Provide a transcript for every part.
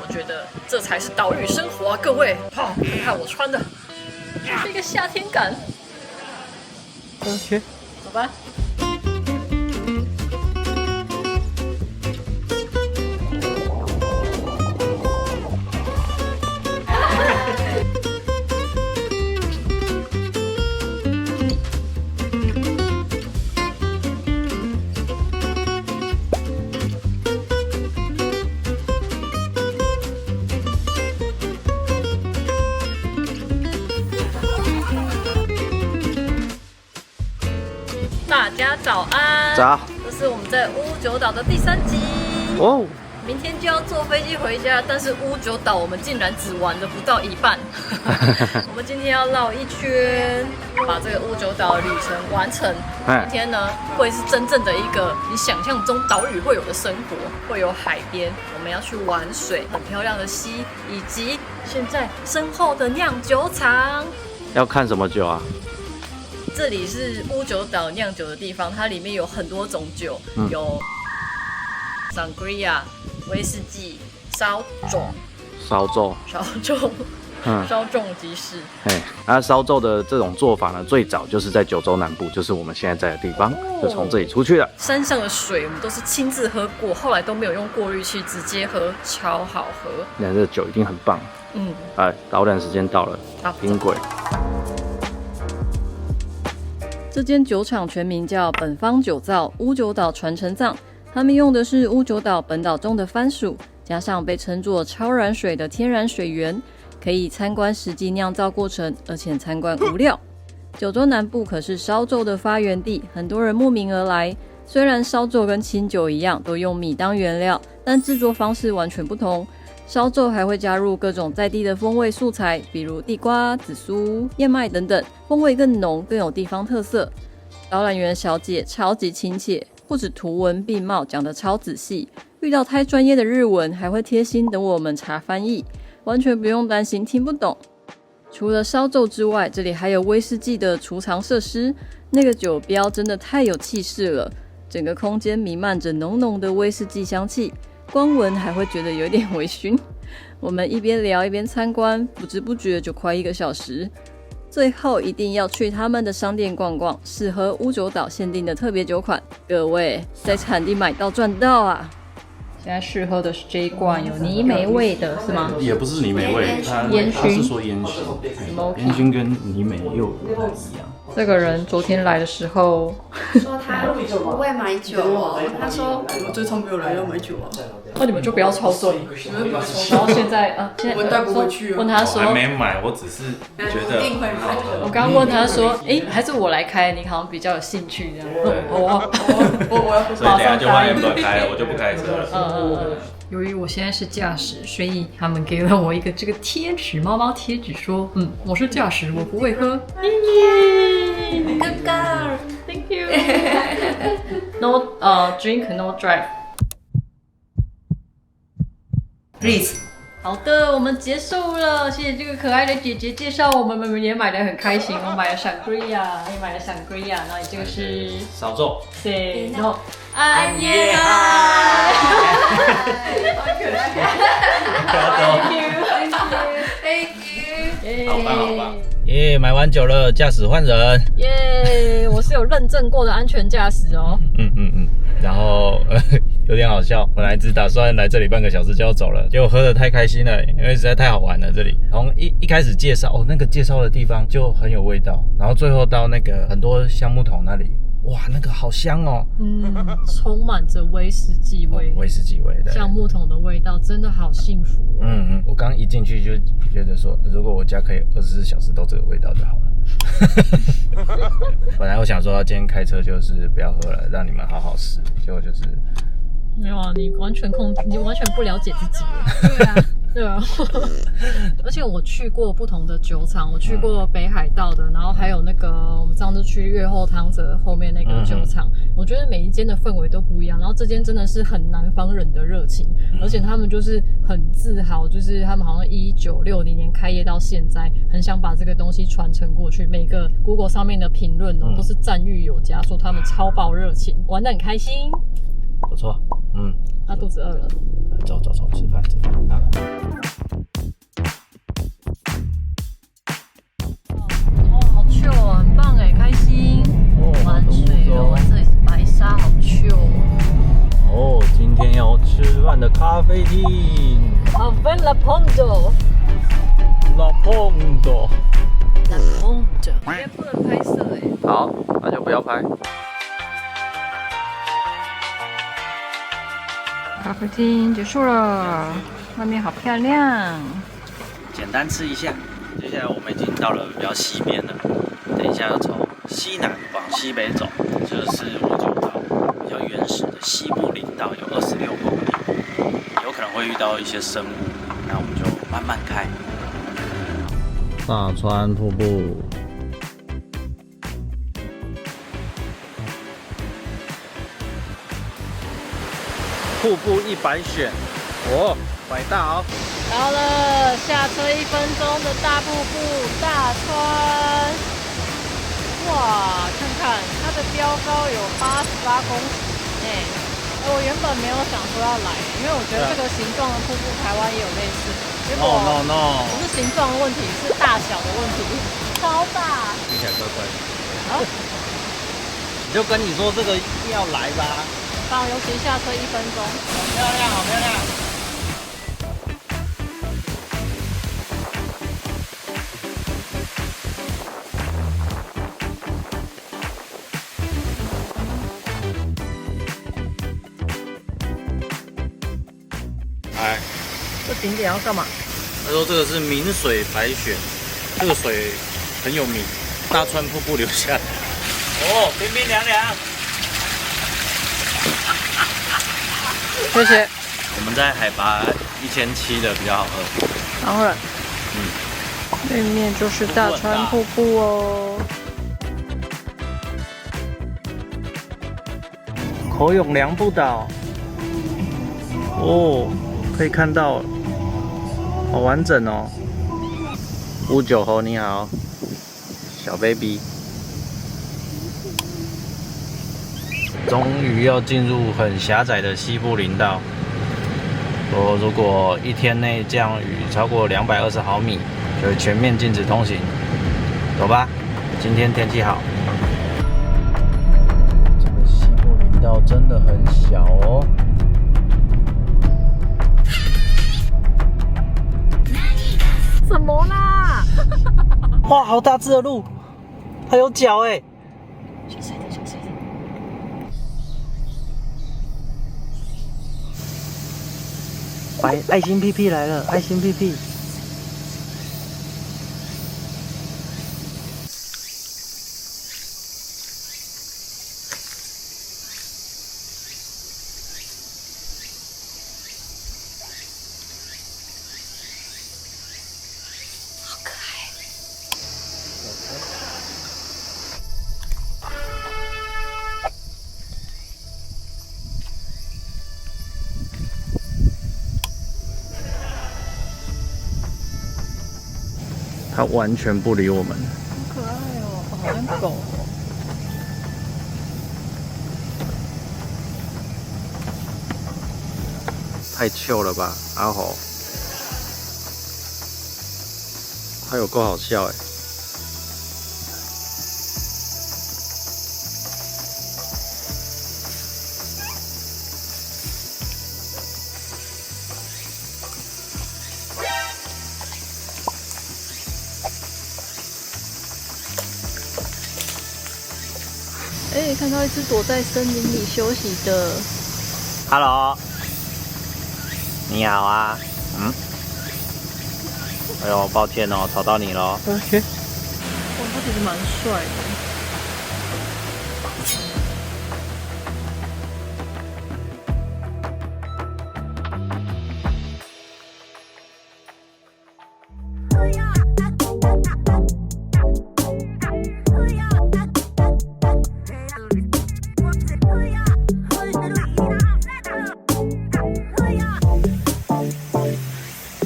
我觉得这才是岛屿生活啊，各位。好，看看我穿的，就是一个夏天感。OK， 走吧。大家早安！早。这是我们在乌九岛的第3集。哦，明天就要坐飞机回家，但是乌九岛我们竟然只玩了不到一半。我们今天要绕一圈，把这个乌九岛的旅程完成。今天呢，会是真正的一个你想象中岛屿会有的生活，会有海边，我们要去玩水，很漂亮的溪，以及现在身后的酿酒厂。要看什么酒啊？这里是乌九岛酿酒的地方，它里面有很多种酒，有 Sangria、威士忌、烧种、烧酎、烧种即是。烧酎的这种做法呢，最早就是在九州南部，就是我们现在在的地方，就从这里出去了。山上的水我们都是亲自喝过，后来都没有用过滤器，直接喝，超好喝。那这酒一定很棒。导览时间到了，冰柜。这间酒厂全名叫本方酒造乌九岛传承藏，他们用的是乌九岛本岛中的番薯，加上被称作超燃水的天然水源，可以参观实际酿造过程，而且参观无料。九州南部可是烧酎的发源地，很多人慕名而来。虽然烧酎跟清酒一样都用米当原料，但制作方式完全不同。烧酎还会加入各种在地的风味素材，比如地瓜、紫苏、燕麦等等，风味更浓，更有地方特色。导览员小姐超级亲切，不止图文并茂，讲得超仔细，遇到太专业的日文还会贴心等我们查翻译，完全不用担心听不懂。除了烧酎之外，这里还有威士忌的储藏设施，那个酒标真的太有气势了，整个空间弥漫着浓浓的威士忌香气，光闻还会觉得有点微醺。我们一边聊一边参观，不知不觉就快1个小时。最后一定要去他们的商店逛逛，适合乌九岛限定的特别酒款，各位在产地买到赚到啊！现在试喝的是这一罐有泥煤味的，是吗？也不是泥煤味，他是说烟熏，烟熏跟泥煤又不太一样。这个人昨天来的时候说他不会买酒哦，他说我最常没有来要买酒啊。你们就不要操作。然后现在我带不回去啊。问他说还没买，我只是觉得一定会买。我刚问他说，还是我来开，你好像比较有兴趣这样。我要所以等下就换 Amber 开了，我就不开车了。由于我现在是驾驶，所以他们给了我一个这个天使猫猫贴纸，说，我是驾驶，我不会喝。Good girl, thank you. No, drink, no drive. Please。好的，我们结束了，谢谢这个可爱的姐姐介绍，我们也买得很开心。我买了 Sangria， 也买了 Sangria， 然后你这个是烧酎。对，然后安耶好可爱。Thank you， 好棒好棒。买完酒了，驾驶换人。我是有认证过的安全驾驶哦。然后有点好笑，本来只打算来这里半个小时就要走了，结果喝得太开心了，因为实在太好玩了。这里从一开始介绍那个介绍的地方就很有味道，然后最后到那个很多橡木桶那里，哇，那个好香哦。充满着威士忌味，威士忌味的橡木桶的味道，真的好幸福哦。我刚一进去就觉得说，如果我家可以24小时都这个味道就好了。本来我想说今天开车就是不要喝了，让你们好好试，结果就是没有啊，你完全不了解自己。对啊，而且我去过不同的酒厂，我去过北海道的，然后还有那个我们上次去越后汤泽后面那个酒厂，我觉得每一间的氛围都不一样。然后这间真的是很南方人的热情，而且他们就是很自豪，就是他们好像1960年开业到现在，很想把这个东西传承过去。每个 Google 上面的评论都是赞誉有加，说他们超爆热情，玩得很开心。不错，他肚子饿了，走，吃饭。飞艇。好分了Pondo。La Pondo。La Pondo。今天不能拍摄哎。好，那就不要拍。咖啡厅结束了，外面好漂亮。简单吃一下。接下来我们已经到了比较西边了，等一下要从西南往西北走，就是五九道比较原始的西部林道，有26公里，有可能会遇到一些生物，那我们就慢慢开。大川瀑布。瀑布100选，哦，百大哦。到了下车1分钟的大瀑布大川，哇，看看它的标高有88公尺以内。我原本没有想说要来，因为我觉得这个形状的瀑布台湾也有类似，结果不是形状的问题，是大小的问题，超大，听起来怪怪的。好，就跟你说这个一定要来吧。棒，尤其下车1分钟，好漂亮，好漂亮。哎，这景点要干嘛？他说这个是明水白雪，这个水很有名，大川瀑布流下来。哦，冰冰凉凉。谢谢。我们在海拔1700的比较好喝。当然，对面就是大川瀑布哦。口永良步道。哦，可以看到，好完整哦。乌九猴你好，小 baby。终于要进入很狭窄的西部林道。说如果一天内降雨超过220毫米，就会全面禁止通行。走吧，今天天气好。这个西部林道真的很小哦。什么啦？哇，好大只的鹿，它有脚哎！小声一点，小声一点。白爱心屁屁来了，爱心屁屁。它完全不理我们。好可爱哦，好像狗哦。太糗了吧，阿猴！它有够好笑哎。哎，看到一只躲在森林里休息的。Hello， 你好啊，哎呦，抱歉哦，吵到你咯。OK。哇，他其实蛮帅的。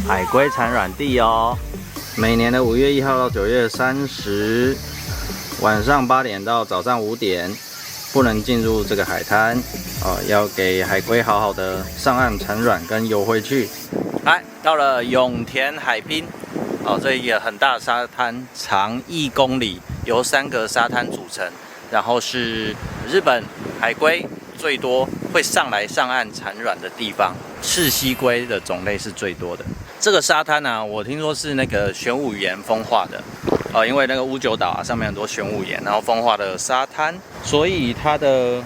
海龟产卵地哦，每年的5月1号到9月30，晚上8点到早上5点，不能进入这个海滩哦，要给海龟好好的上岸产卵跟游回去。来，到了永田海滨哦，这一个很大的沙滩，长1公里，由3个沙滩组成，然后是日本海龟最多会上岸产卵的地方。赤蜥龟的种类是最多的。这个沙滩呢，我听说是那个玄武岩风化的，因为那个乌九岛啊上面很多玄武岩，然后风化的沙滩，所以它的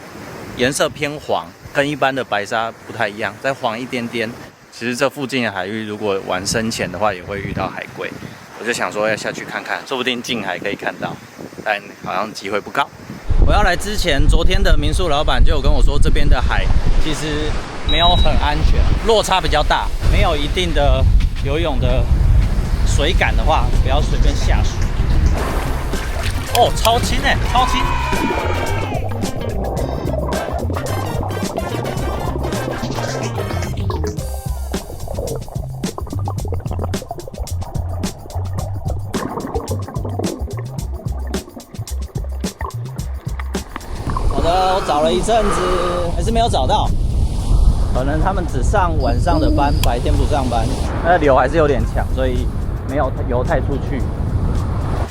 颜色偏黄，跟一般的白沙不太一样，再黄一点点。其实这附近的海域，如果玩深潜的话，也会遇到海龟。我就想说要下去看看，说不定近海可以看到，但好像机会不高。我要来之前，昨天的民宿老板就有跟我说，这边的海其实没有很安全，落差比较大，没有一定的游泳的水感的话，不要随便下水。哦，超轻哎，超轻！好的，我找了一阵子，还是没有找到。可能他们只上晚上的班，白天不上班。那流还是有点强，所以没有游太出去。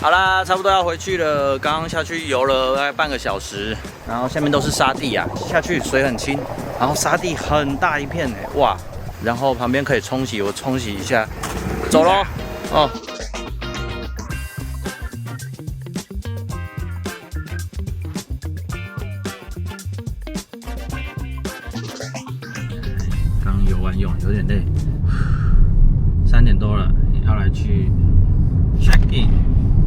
好啦，差不多要回去了。刚刚下去游了大概半个小时，然后下面都是沙地啊，下去水很清，然后沙地很大一片哎，哇！然后旁边可以冲洗，我冲洗一下，走咯。哦。刚游完泳有点累，3点多了，要来去 check in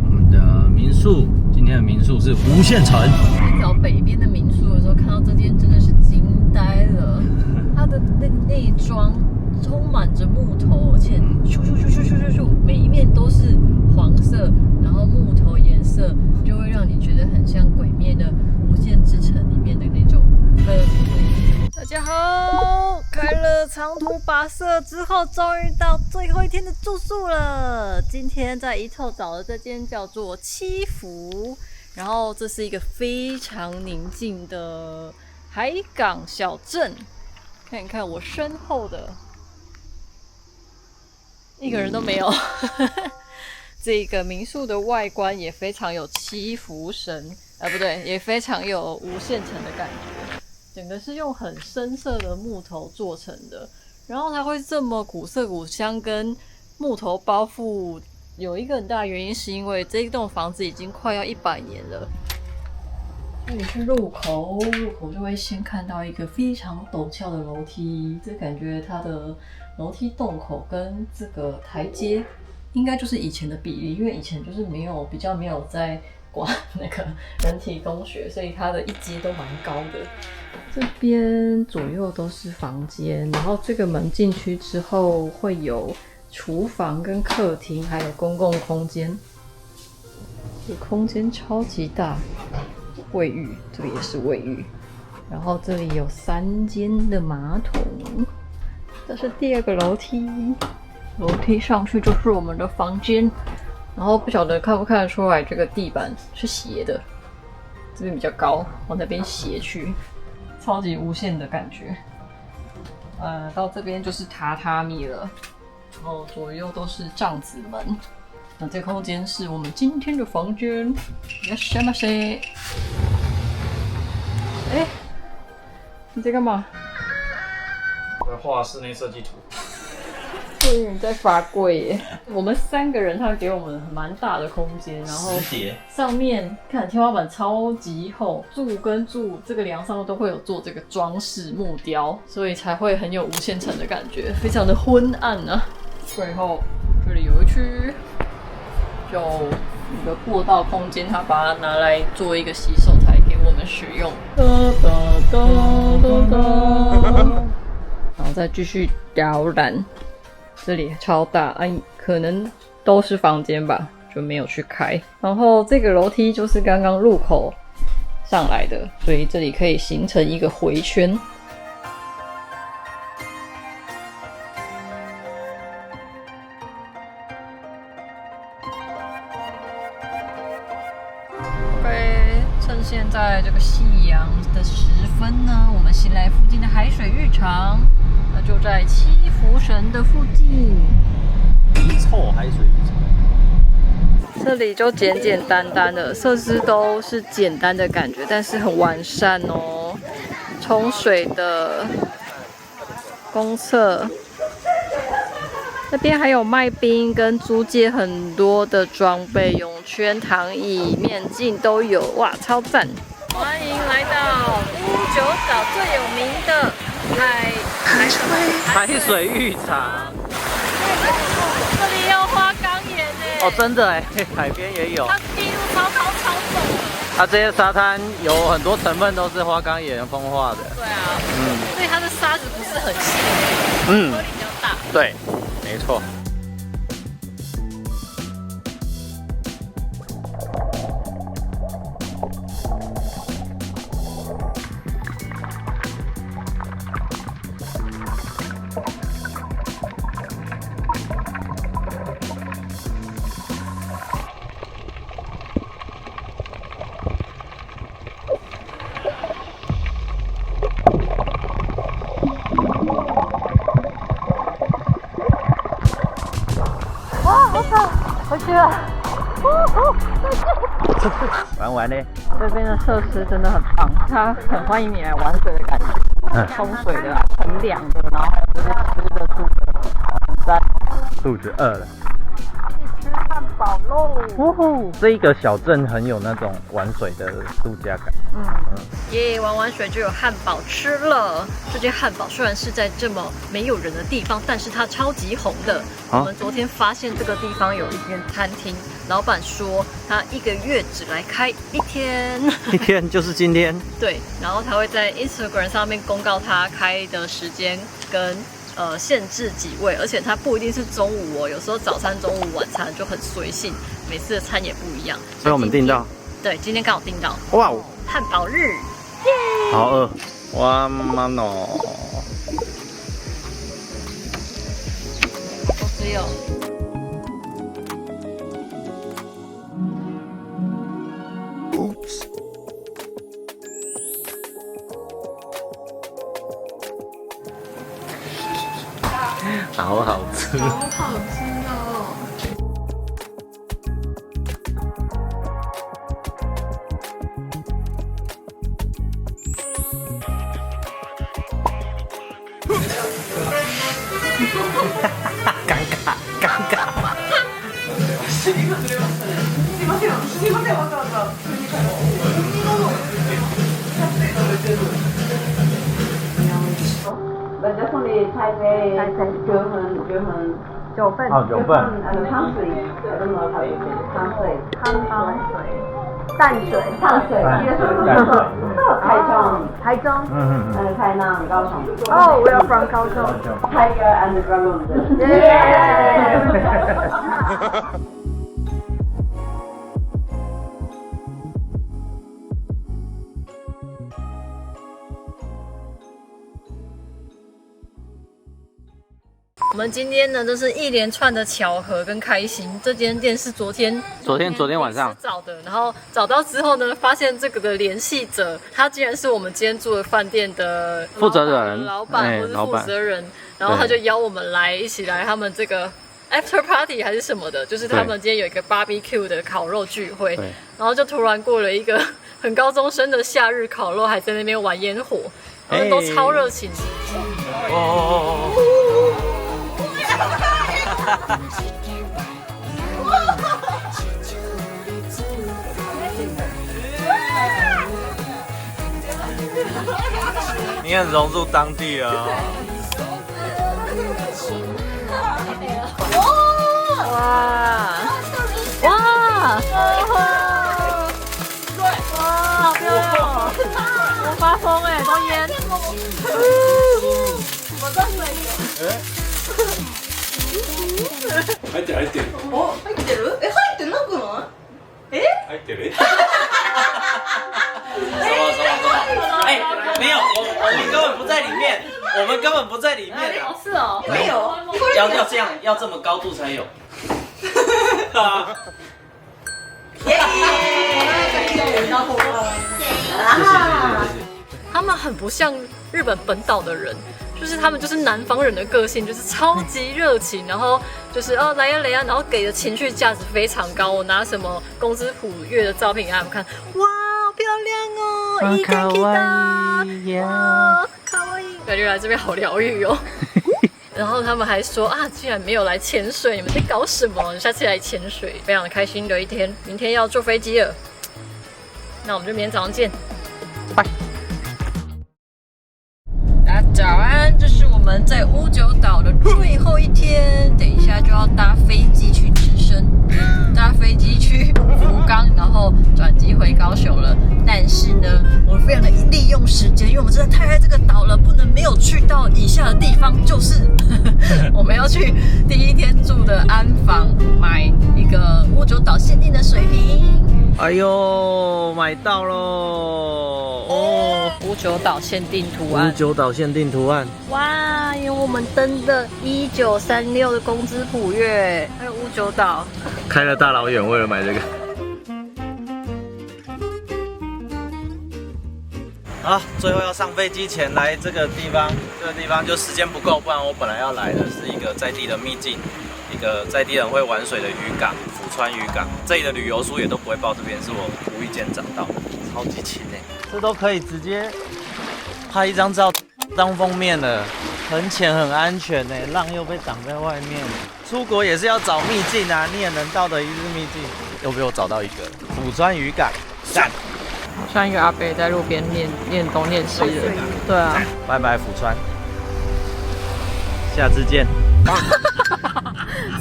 我们的民宿。今天的民宿是无限城。在找北边的民宿的时候，看到这间真的是惊呆了。它的那个内装充满着木头，而且每一面都是黄色，然后木头颜色就会让你觉得很像《鬼灭的无限之城》里面的那种氛围。大家好，开了长途跋涉之后，终于到最后一天的住宿了。今天在一透找的这间叫做七福，然后这是一个非常宁静的海港小镇。看一看我身后的，一个人都没有。这个民宿的外观也非常有七福神，不对，也非常有无限城的感觉。整个是用很深色的木头做成的，然后它会这么古色古香跟木头包覆，有一个很大的原因是因为这一栋房子已经快要100年了。这里是入口，入口就会先看到一个非常陡峭的楼梯，这感觉它的楼梯洞口跟这个台阶应该就是以前的比例，因为以前就是比较没有在管那个人体工学，所以它的一阶都蛮高的。这边左右都是房间，然后这个门进去之后会有厨房跟客厅，还有公共空间。这个空间超级大，卫浴这里也是卫浴，然后这里有3间的马桶。这是第2个楼梯，楼梯上去就是我们的房间。然后不晓得看不看得出来，这个地板是斜的，这边比较高，往那边斜去，超级无限的感觉。到这边就是榻榻米了，然后左右都是帐子门。那这个空间是我们今天的房间。いらっしゃいませ。哎，你在干嘛？我在画室内设计图。有人在发柜耶！我们3个人，他给我们蛮大的空间，然后上面看天花板超级厚，柱跟柱这个梁上都会有做这个装饰木雕，所以才会很有无限城的感觉，非常的昏暗啊。最后这里有一区，就一个过道空间，他把它拿来做一个洗手台给我们使用。然后再继续导览。这里超大，可能都是房间吧，就没有去开。然后这个楼梯就是刚刚入口上来的，所以这里可以形成一个回圈。OK， 趁现在这个夕阳的时分呢，我们先来附近的海水浴场。那就在七福神的附近，臭海水浴场。这里就简简单单的设施都是简单的感觉，但是很完善哦。冲水的公厕。那边还有卖冰跟租借很多的装备，泳圈、躺椅、面镜都有，哇，超赞！欢迎来到乌九岛最有名的海水浴场。这里有花岗岩哦，真的哎，海边也有。它地路超高超陡的。它这些沙滩有很多成分都是花岗岩风化的。对啊，所以它的沙子不是很细，颗粒比较大。对，没错。回去了，玩完嘞。这边的设施真的很棒，它很欢迎你来玩水的感觉，冲水的、很凉的，然后还有这些吃的、住的，很赞。肚子饿了。吃汉堡喽！这一个小镇很有那种玩水的度假感。耶，玩完水就有汉堡吃了。这间汉堡虽然是在这么没有人的地方，但是它超级红的。我们昨天发现这个地方有一间餐厅，老板说他1个月只来开1天，一天就是今天。对，然后他会在 Instagram 上面公告他开的时间跟限制几位，而且它不一定是中午哦，有时候早餐、中午、晚餐就很随性，每次的餐也不一样。所以我们订到。对，今天刚好订到。哇哦，汉堡日，好饿！哇妈喏，都只有。好好吃。好好吃哦！尴尬，尴尬。すみません、わざわざ。Definitely Taipei, 九份。哦，9份。汤水，I don't know how you say it. 汤水，淡水，烫水，台中，台南，高雄。Oh, we are from 高雄。Tiger and Dragon. Yeah. 我们今天呢，就是一连串的巧合跟开心。这间店是昨天晚上找的，然后找到之后呢，发现这个的联系者，他竟然是我们今天住的饭店的负责人、老板或是负责人，然后他就邀我们来一起来他们这个 after party 还是什么的，就是他们今天有一个 barbecue 的烤肉聚会，然后就突然过了一个很高中生的夏日烤肉，还在那边玩烟火，他们都超热情。你很融入当地了哦。哇哇哇，好漂亮哦！我发疯哎，都烟。入ってる。お、入ってる？入ってなくない？入ってる。哎，没有，我们根本不在里面，我们根本不在里面的。是哦，没有。要这样，要这么高度才有。耶！他们很不像日本本岛的人，就是他们就是南方人的个性，就是超级热情，然后就是来呀来呀，然后给的情绪价值非常高。我拿什么公司普月的照片给他们看，哇，好漂亮哦，いい天気だ，哇，可愛い。感觉来这边好疗愈哦。然后他们还说啊，竟然没有来潜水，你们在搞什么？下次来潜水，非常的开心的一天。明天要坐飞机了，那我们就明天早上见，拜。大家早安，这是我们在乌九岛的最后一天，等一下就要搭飞机去直升，搭飞机去福冈，然后转机回高雄了。但是呢，我们非常的利用时间，因为我们真的太爱这个岛了，不能没有去到以下的地方，就是我们要去第一天住的安房，买一个乌九岛限定的水瓶。哎呦，买到喽！哦，乌九岛限定图案。乌九岛限定图案。哇，有我们登的1936的工资普月，还有乌九岛。开了大老远为了买这个。好，最后要上飞机前来这个地方，这个地方就时间不够，不然我本来要来的是一个在地的秘境，一个在地人会玩水的渔港——福川渔港。这里的旅游书也都不会报这边，是我无意间找到的，超级轻哎，这都可以直接拍一张照当封面了，很浅很安全哎，浪又被挡在外面。出国也是要找秘境啊，你也能到的一日秘境，又被我找到一个福川渔港，赞！像一个阿伯在路边念东念西的，对啊。拜拜福川，下次见。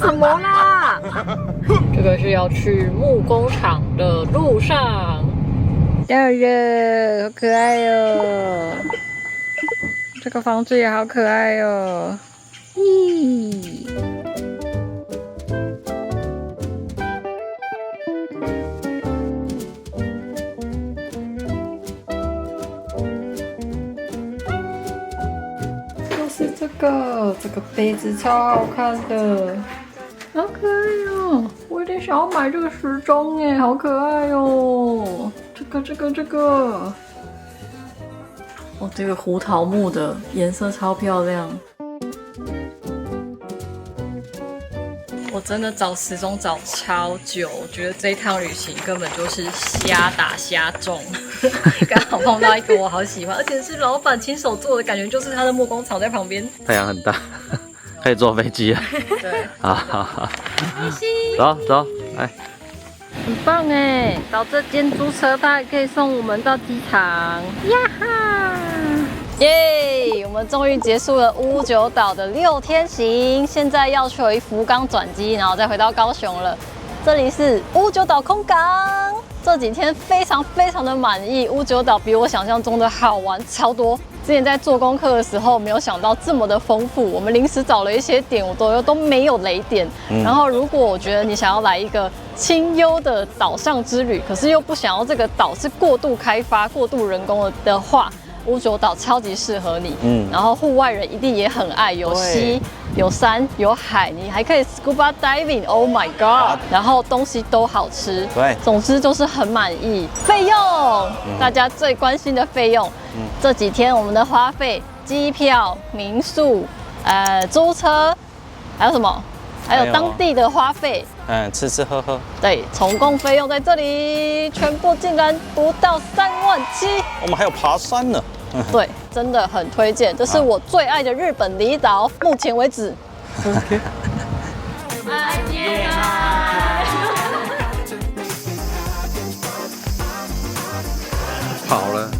什么啦？这个是要去木工厂的路上。到了，好可爱哦！这个房子也好可爱哦。咦。就是这个杯子超好看的，好可爱哦！我有点想要买这个时钟耶，好可爱哦！这个，哦，这个胡桃木的颜色超漂亮。我真的找时钟找超久，我觉得这一趟旅行根本就是瞎打瞎中，刚好碰到一个我好喜欢，而且是老板亲手做的，感觉就是他的木工厂在旁边。太阳很大，可以坐飞机了。对，好，走，来，很棒哎！找这间租车，它还可以送我们到机场。呀哈！耶！我们终于结束了乌九岛的6天行，现在要去福冈转机，然后再回到高雄了。这里是乌九岛空港，这几天非常的满意。乌九岛比我想象中的好玩超多。之前在做功课的时候，没有想到这么的丰富。我们临时找了一些点，我都没有雷点。然后，如果我觉得你想要来一个清幽的岛上之旅，可是又不想要这个岛是过度开发、过度人工的话，乌九岛超级适合你。然后户外人一定也很爱，有溪、有山、有海，你还可以 scuba diving。Oh my god！然后东西都好吃。对，总之就是很满意。费用，大家最关心的费用。这几天我们的花费，机票、民宿、租车，还有什么？还有当地的花费，吃喝。对，总共费用在这里全部竟然不到3.7万。我们还有爬山呢。对，真的很推荐，这是我最爱的日本离岛，目前为止。跑了。